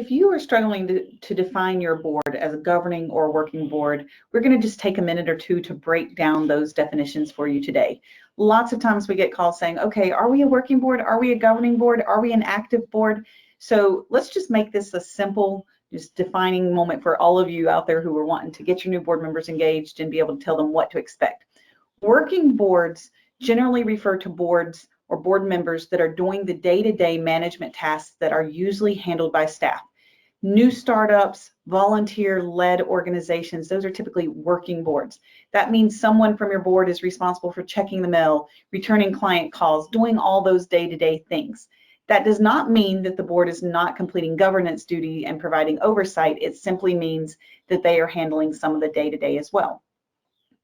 If you are struggling to define your board as a governing or working board, we're going to just take a minute or two to break down those definitions for you today. Lots of times we get calls saying, okay, are we a working board? Are we a governing board? Are we an active board? So let's just make this a simple, just defining moment for all of you out there who are wanting to get your new board members engaged and be able to tell them what to expect. Working boards generally refer to boards or board members that are doing the day-to-day management tasks that are usually handled by staff. New startups, volunteer-led organizations, those are typically working boards. That means someone from your board is responsible for checking the mail, returning client calls, doing all those day-to-day things. That does not mean that the board is not completing governance duty and providing oversight. It simply means that they are handling some of the day-to-day as well.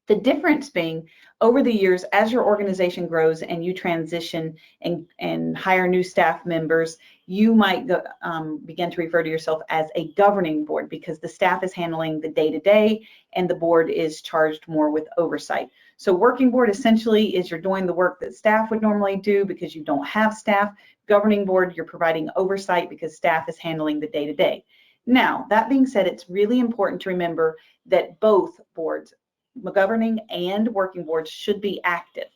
The difference being, over the years, as your organization grows and you transition and hire new staff members, you might begin to refer to yourself as a governing board because the staff is handling the day-to-day and the board is charged more with oversight. So working board essentially is you're doing the work that staff would normally do because you don't have staff. Governing board, you're providing oversight because staff is handling the day-to-day. Now, that being said, it's really important to remember that both boards, governing and working boards, should be active.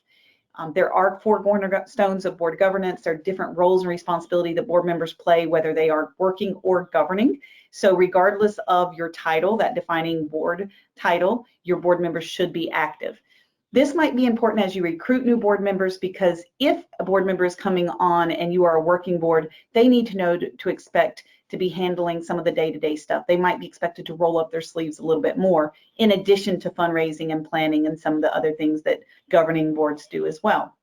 There are 4 cornerstones of board governance. There are different roles and responsibility that board members play, whether they are working or governing. So regardless of your title, that defining board title, your board members should be active. This might be important as you recruit new board members because if a board member is coming on and you are a working board, they need to know to expect to be handling some of the day-to-day stuff. They might be expected to roll up their sleeves a little bit more in addition to fundraising and planning and some of the other things that governing boards do as well.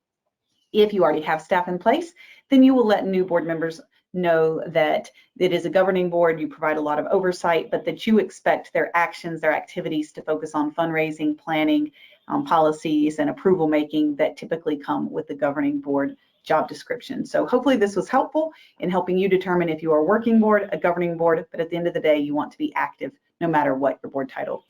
If you already have staff in place, then you will let new board members know that it is a governing board, you provide a lot of oversight, but that you expect their actions, their activities to focus on fundraising, planning, policies, and approval making that typically come with the governing board job description. So hopefully this was helpful in helping you determine if you are a working board, a governing board, but at the end of the day, you want to be active no matter what your board title